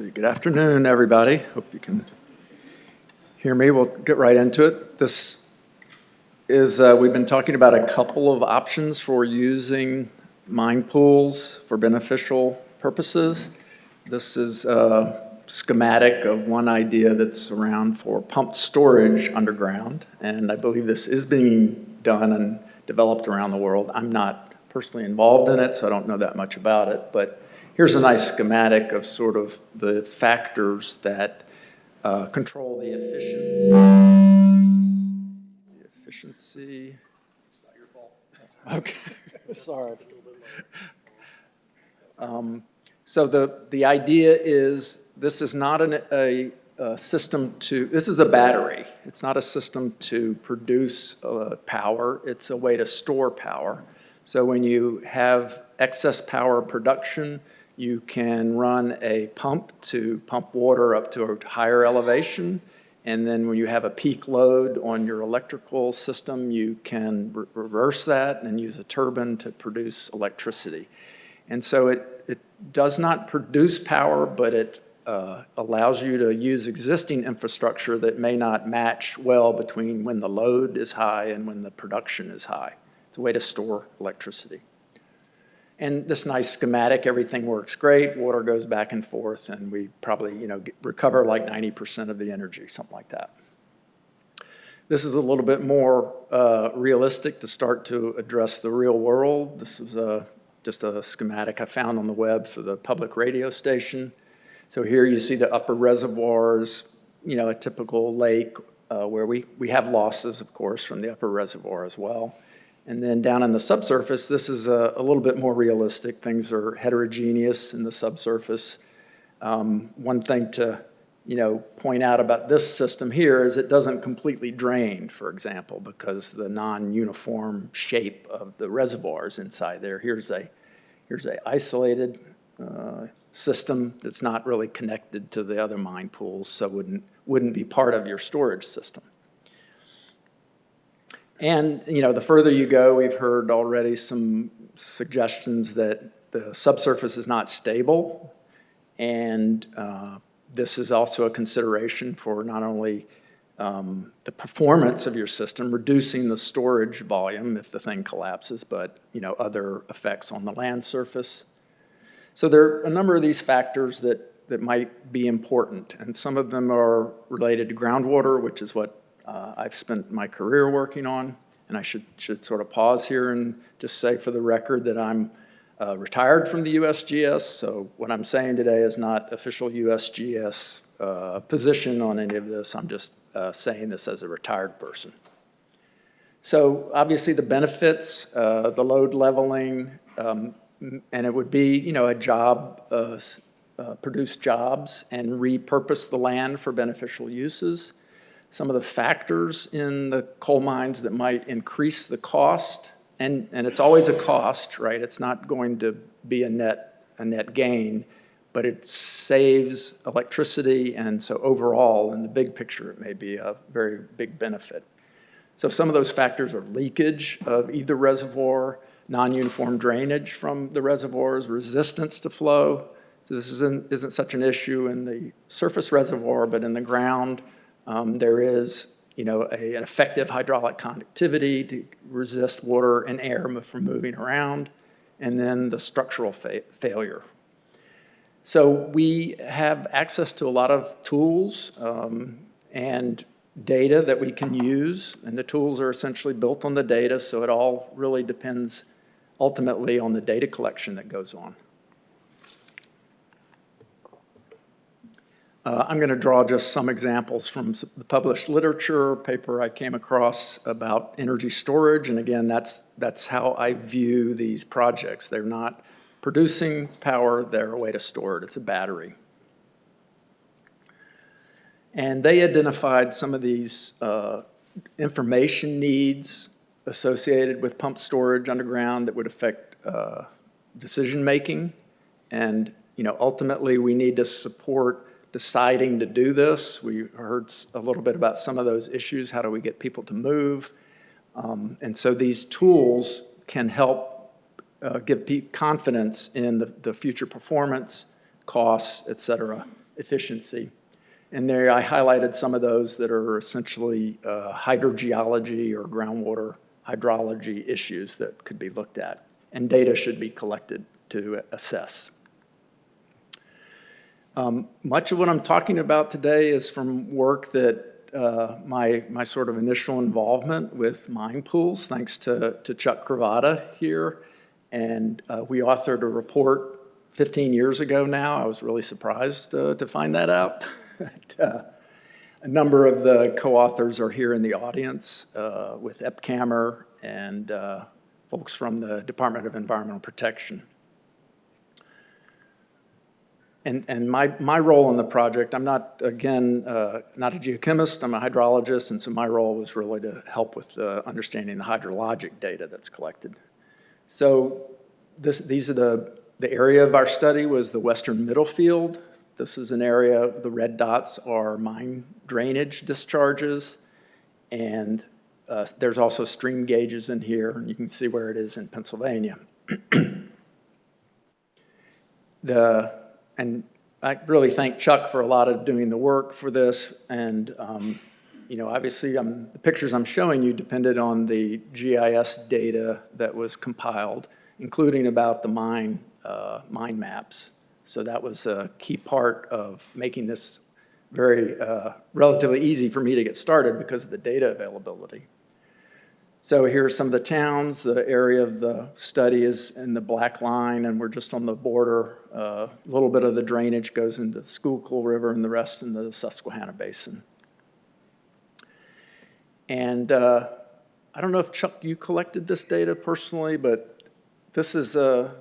Good afternoon, everybody. Hope you can hear me. We'll get right into it. This is, we've been talking about a couple of options for using mine pools for beneficial purposes. This is a schematic of one idea that's around for pumped storage underground, and I believe this is being done and developed around the world. I'm not personally involved in it, so I don't know that much about it, but here's a nice schematic of sort of the factors that control the efficiency. It's not your fault. Okay, sorry. So the idea is this is not a system to, this is a battery. It's not a system to produce power. It's a way to store power. So when you have excess power production, you can run a pump to pump water up to a higher elevation. And then when you have a peak load on your electrical system, you can reverse that and use a turbine to produce electricity. And so it does not produce power, but it allows you to use existing infrastructure that may not match well between when the load is high and when the production is high. It's a way to store electricity. And this nice schematic, everything works great, water goes back and forth, and we probably recover like 90% of the energy, something like that. This is a little bit more realistic to start to address the real world. This is just a schematic I found on the web for the public radio station. So here you see the upper reservoirs, a typical lake where we have losses, of course, from the upper reservoir as well. And then down in the subsurface, this is a little bit more realistic. Things are heterogeneous in the subsurface. One thing to point out about this system here is it doesn't completely drain, for example, because the non-uniform shape of the reservoirs inside there. Here's a isolated system that's not really connected to the other mine pools, so wouldn't be part of your storage system. And the further you go, we've heard already some suggestions that the subsurface is not stable, and this is also a consideration for not only the performance of your system, reducing the storage volume if the thing collapses, but other effects on the land surface. So there are a number of these factors that might be important, and some of them are related to groundwater, which is what I've spent my career working on. And I should sort of pause here and just say for the record that I'm retired from the USGS, so what I'm saying today is not official USGS position on any of this. I'm just saying this as a retired person. So obviously the benefits, the load leveling, and it would be a job, produce jobs and repurpose the land for beneficial uses. Some of the factors in the coal mines that might increase the cost, and it's always a cost, right? It's not going to be a net gain, but it saves electricity, and so overall, in the big picture, it may be a very big benefit. So some of those factors are leakage of either reservoir, non-uniform drainage from the reservoirs, resistance to flow. So this isn't such an issue in the surface reservoir, but in the ground, there is, an effective hydraulic conductivity to resist water and air from moving around, and then the structural failure. So we have access to a lot of tools and data that we can use, and the tools are essentially built on the data, so it all really depends ultimately on the data collection that goes on. I'm going to draw just some examples from the published literature, paper I came across about energy storage, and again, that's how I view these projects. They're not producing power, they're a way to store it. It's a battery. And they identified some of these information needs associated with pumped storage underground that would affect decision making, and ultimately we need to support deciding to do this. We heard a little bit about some of those issues. How do we get people to move? And so these tools can help give confidence in the future performance, costs, et cetera, efficiency. And there I highlighted some of those that are essentially hydrogeology or groundwater hydrology issues that could be looked at. And data should be collected to assess. Much of what I'm talking about today is from work that my sort of initial involvement with mine pools, thanks to Chuck Cravata here. And we authored a report 15 years ago now. I was really surprised to find that out. A number of the co-authors are here in the audience with EPCAMR and folks from the Department of Environmental Protection. And my role in the project, I'm not, again, not a geochemist, I'm a hydrologist, and so my role was really to help with understanding the hydrologic data that's collected. So these are the area of our study was the western middle field. This is an area, the red dots are mine drainage discharges, and there's also stream gauges in here, and you can see where it is in Pennsylvania. And I really thank Chuck for a lot of doing the work for this. And, you know, obviously the pictures I'm showing you depended on the GIS data that was compiled, including about the mine maps. So that was a key part of making this very relatively easy for me to get started because of the data availability. So here are some of the towns. The area of the study is in the black line, and we're just on the border. A little bit of the drainage goes into the Schuylkill River and the rest in the Susquehanna Basin. And I don't know if, Chuck, you collected this data personally, but this is a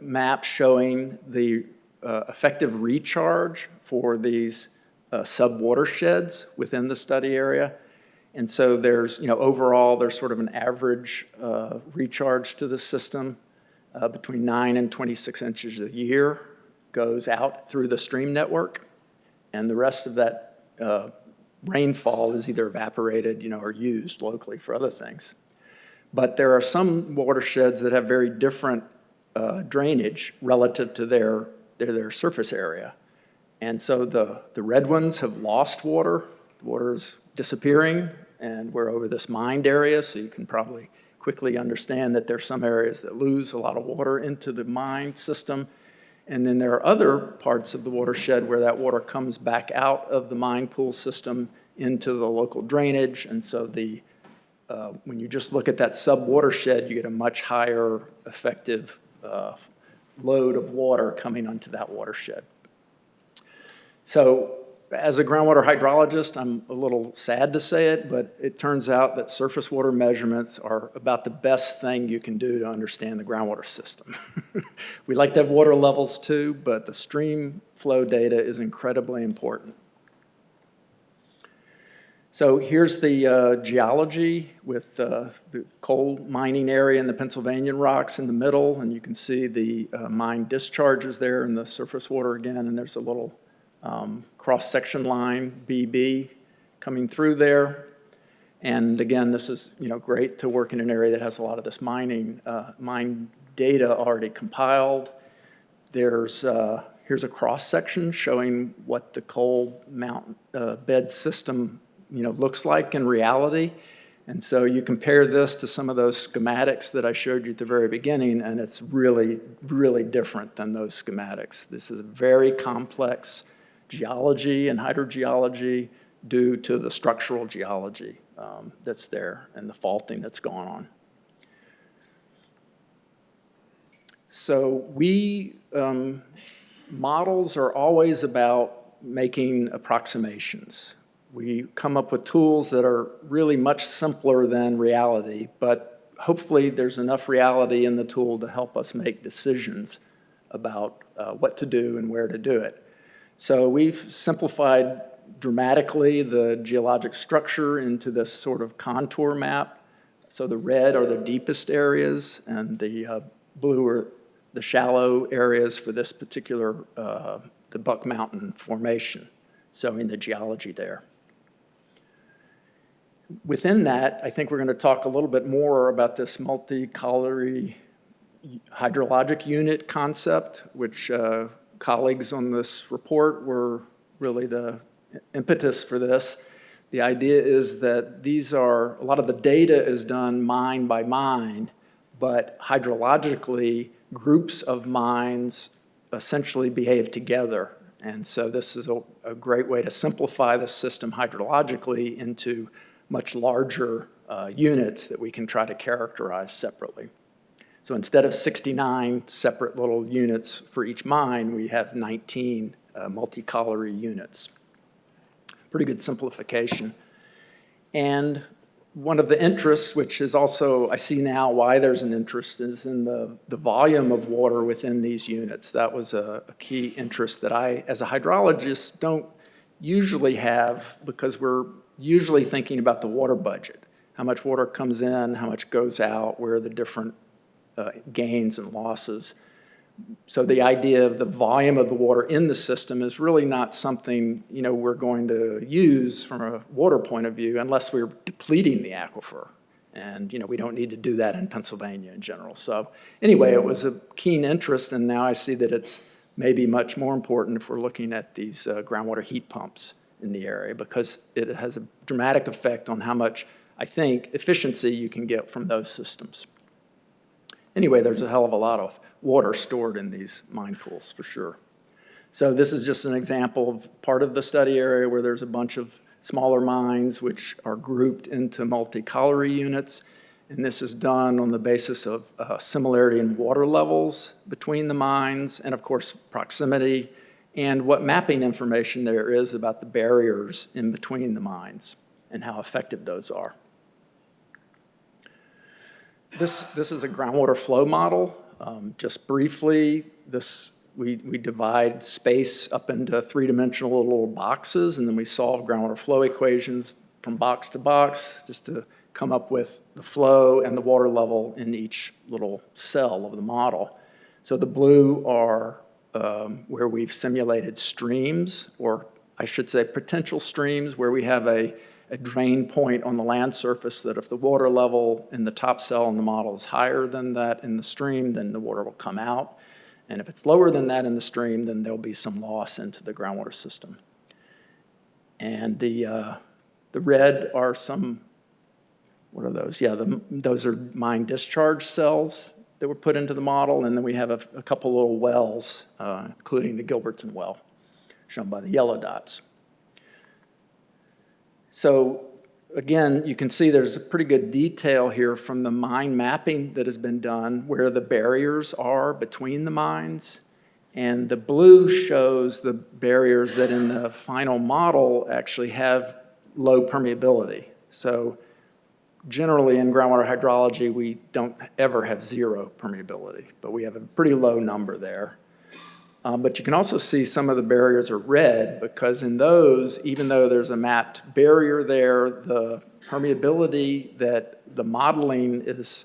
map showing the effective recharge for these sub-watersheds within the study area. And so there's, you know, overall, there's sort of an average recharge to the system between 9 and 26 inches a year goes out through the stream network. And the rest of that rainfall is either evaporated, you know, or used locally for other things. But there are some watersheds that have very different drainage relative to their surface area. And so the red ones have lost water. The water is disappearing, and we're over this mined area, so you can probably quickly understand that there's some areas that lose a lot of water into the mine system. And then there are other parts of the watershed where that water comes back out of the mine pool system into the local drainage. And so when you just look at that sub-watershed, you get a much higher effective load of water coming onto that watershed. So as a groundwater hydrologist, I'm a little sad to say it, but it turns out that surface water measurements are about the best thing you can do to understand the groundwater system. We like to have water levels too, but the stream flow data is incredibly important. So here's the geology with the coal mining area in the Pennsylvania rocks in the middle, and you can see the mine discharges there in the surface water again, and there's a little cross-section line, BB, coming through there. And again, this is, you know, great to work in an area that has a lot of this mine data already compiled. Here's a cross-section showing what the coal mountain bed system, you know, looks like in reality. And so you compare this to some of those schematics that I showed you at the very beginning, and it's really, really different than those schematics. This is a very complex geology and hydrogeology due to the structural geology that's there and the faulting that's going on. So models are always about making approximations. We come up with tools that are really much simpler than reality, but hopefully there's enough reality in the tool to help us make decisions about what to do and where to do it. So we've simplified dramatically the geologic structure into this sort of contour map. So the red are the deepest areas, and the blue are the shallow areas for this particular, the Buck Mountain Formation, showing the geology there. Within that, I think we're going to talk a little bit more about this multi-colliery hydrologic unit concept, which colleagues on this report were really the impetus for this. The idea is that a lot of the data is done mine by mine, but hydrologically, groups of mines essentially behave together. And so this is a great way to simplify the system hydrologically into much larger units that we can try to characterize separately. So instead of 69 separate little units for each mine, we have 19 multi-colliery units. Pretty good simplification. And one of the interests, which is also, I see now why there's an interest, is in the volume of water within these units. That was a key interest that I, as a hydrologist, don't usually have, because we're usually thinking about the water budget. How much water comes in, how much goes out, where are the different gains and losses. So the idea of the volume of the water in the system is really not something we're going to use from a water point of view unless we're depleting the aquifer. And we don't need to do that in Pennsylvania in general. So anyway, it was a keen interest, and now I see that it's maybe much more important if we're looking at these groundwater heat pumps in the area, because it has a dramatic effect on how much, I think, efficiency you can get from those systems. Anyway, there's a hell of a lot of water stored in these mine pools, for sure. So this is just an example of part of the study area where there's a bunch of smaller mines which are grouped into multi-colliery units. And this is done on the basis of similarity in water levels between the mines, and of course, proximity, and what mapping information there is about the barriers in between the mines and how effective those are. This is a groundwater flow model. Just briefly, we divide space up into three-dimensional little boxes, and then we solve groundwater flow equations from box to box just to come up with the flow and the water level in each little cell of the model. So the blue are where we've simulated streams, or I should say potential streams, where we have a drain point on the land surface that if the water level in the top cell in the model is higher than that in the stream, then the water will come out. And if it's lower than that in the stream, then there'll be some loss into the groundwater system. And the red are some, what are those? Yeah, those are mine discharge cells that were put into the model. And then we have a couple little wells, including the Gilberton well, shown by the yellow dots. So again, you can see there's a pretty good detail here from the mine mapping that has been done where the barriers are between the mines. And the blue shows the barriers that in the final model actually have low permeability. So generally in groundwater hydrology, we don't ever have zero permeability, but we have a pretty low number there. But you can also see some of the barriers are red because in those, even though there's a mapped barrier there, the permeability that the modeling is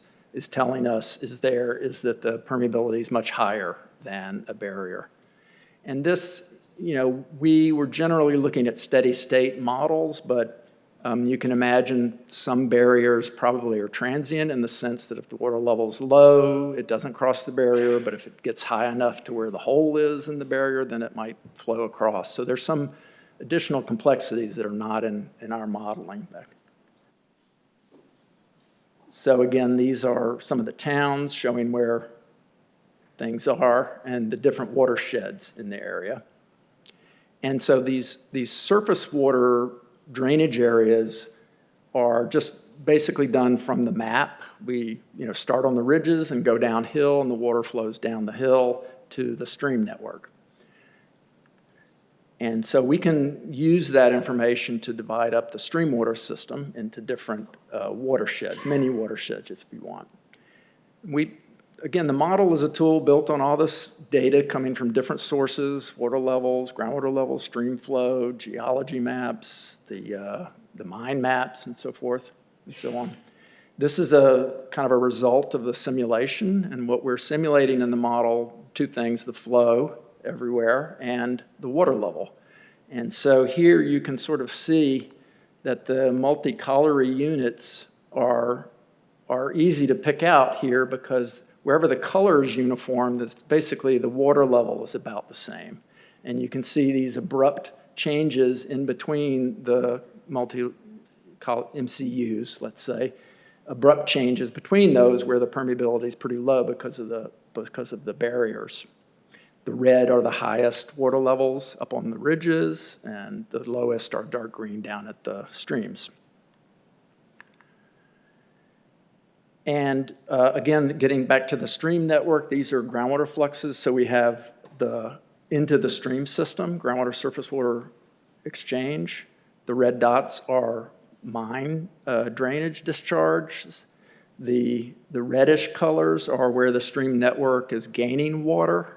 telling us is that the permeability is much higher than a barrier. And this, we were generally looking at steady state models, but you can imagine some barriers probably are transient in the sense that if the water level is low, it doesn't cross the barrier, but if it gets high enough to where the hole is in the barrier, then it might flow across. So there's some additional complexities that are not in our modeling. So again, these are some of the towns showing where things are and the different watersheds in the area. And so these surface water drainage areas are just basically done from the map. We start on the ridges and go downhill, and the water flows down the hill to the stream network. And so we can use that information to divide up the stream water system into different watersheds, mini watersheds if you want. Again, the model is a tool built on all this data coming from different sources: water levels, groundwater levels, stream flow, geology maps, the mine maps, and so forth, and so on. This is a kind of a result of the simulation, and what we're simulating in the model, two things: the flow everywhere and the water level. And so here you can sort of see that the multi-colliery units are easy to pick out here because wherever the color is uniform, that's basically the water level is about the same. And you can see these abrupt changes in between the MCUs, let's say, abrupt changes between those where the permeability is pretty low because of the barriers. The red are the highest water levels up on the ridges, and the lowest are dark green down at the streams. And again, getting back to the stream network, these are groundwater fluxes. So we have the into the stream system, groundwater surface water exchange. The red dots are mine drainage discharges. The reddish colors are where the stream network is gaining water.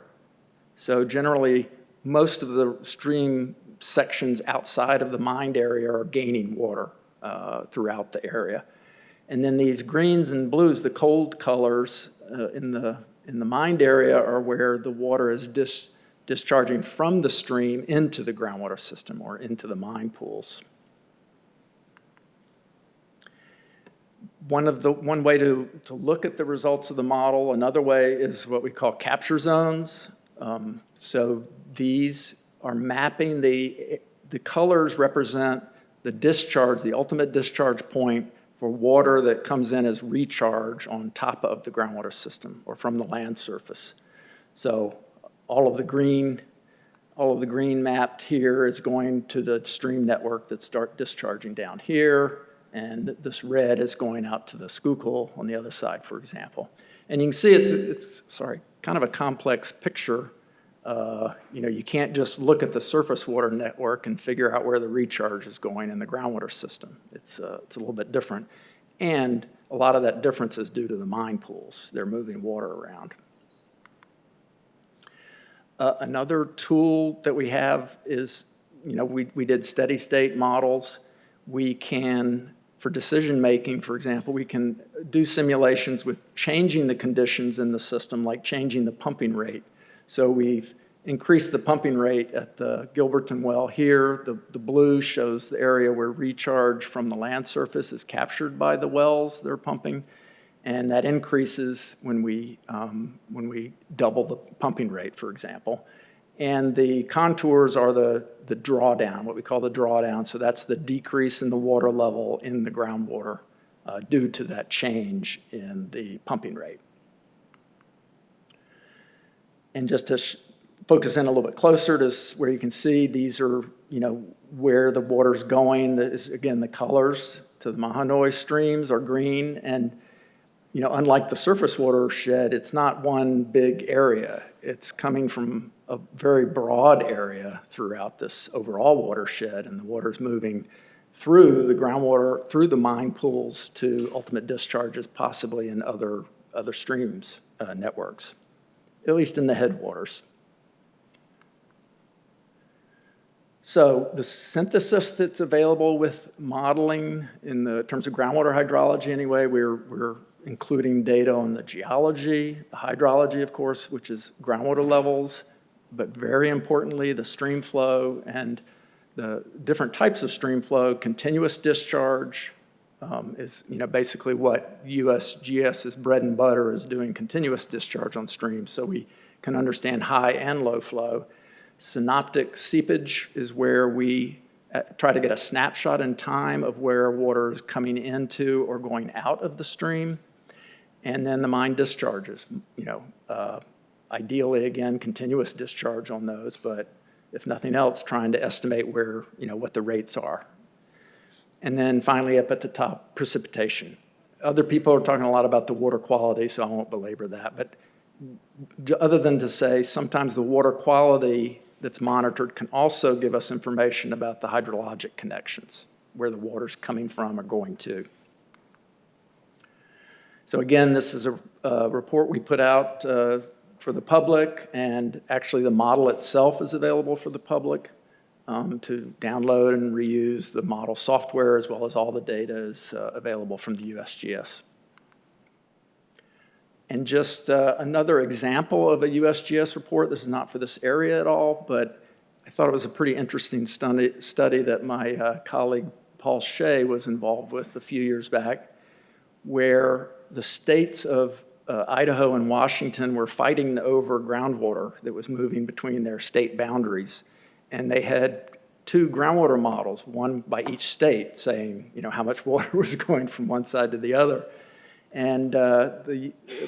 So generally, most of the stream sections outside of the mined area are gaining water throughout the area. And then these greens and blues, the cold colors in the mined area, are where the water is discharging from the stream into the groundwater system or into the mine pools. One way to look at the results of the model, another way is what we call capture zones. So these are mapping the colors represent the discharge, the ultimate discharge point for water that comes in as recharge on top of the groundwater system or from the land surface. So all of the green mapped here is going to the stream network that start discharging down here, and this red is going out to the Schuylkill on the other side, for example. And you can see it's kind of a complex picture. You can't just look at the surface water network and figure out where the recharge is going in the groundwater system. It's a little bit different. And a lot of that difference is due to the mine pools. They're moving water around. Another tool that we have is, we did steady state models. We can, for decision making, for example, we can do simulations with changing the conditions in the system, like changing the pumping rate. So we've increased the pumping rate at the Gilberton well here. The blue shows the area where recharge from the land surface is captured by the wells they're pumping, and that increases when we double the pumping rate, for example. And the contours are the drawdown, what we call the drawdown. So that's the decrease in the water level in the groundwater due to that change in the pumping rate. And just to focus in a little bit closer to where you can see these are, where the water's going. Again, the colors to the Mahanoy streams are green. And, unlike the surface watershed, it's not one big area. It's coming from a very broad area throughout this overall watershed, and the water's moving through the groundwater, through the mine pools to ultimate discharges, possibly in other streams networks, at least in the headwaters. So the synthesis that's available with modeling in the terms of groundwater hydrology anyway, we're including data on the geology, the hydrology, of course, which is groundwater levels, but very importantly, the stream flow and the different types of stream flow. Continuous discharge is basically what USGS's bread and butter is, doing continuous discharge on streams, so we can understand high and low flow. Synoptic seepage is where we try to get a snapshot in time of where water is coming into or going out of the stream. And then the mine discharges, ideally, again, continuous discharge on those, but if nothing else, trying to estimate where, what the rates are. And then finally, up at the top, precipitation. Other people are talking a lot about the water quality, so I won't belabor that. But other than to say, sometimes the water quality that's monitored can also give us information about the hydrologic connections, where the water's coming from or going to. So again, this is a report we put out for the public, and actually the model itself is available for the public to download and reuse. The model software, as well as all the data, is available from the USGS. And just another example of a USGS report. This is not for this area at all, but I thought it was a pretty interesting study that my colleague Paul Shea was involved with a few years back, where the states of Idaho and Washington were fighting over groundwater that was moving between their state boundaries. And they had two groundwater models, one by each state, saying, how much water was going from one side to the other. And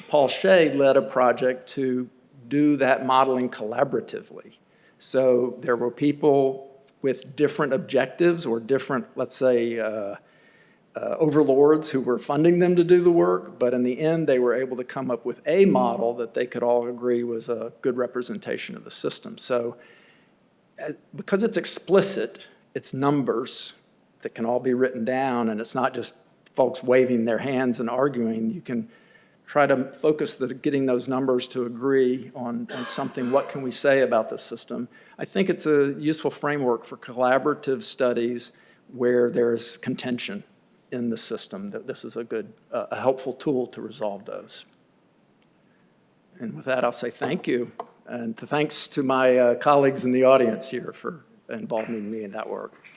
Paul Shea led a project to do that modeling collaboratively. So there were people with different objectives or different, let's say, overlords who were funding them to do the work, but in the end, they were able to come up with a model that they could all agree was a good representation of the system. So because it's explicit, it's numbers that can all be written down, and it's not just folks waving their hands and arguing. You can try to focus getting those numbers to agree on something. What can we say about the system? I think it's a useful framework for collaborative studies where there's contention in the system, that this is a helpful tool to resolve those. And with that, I'll say thank you. And thanks to my colleagues in the audience here for involving me in that work.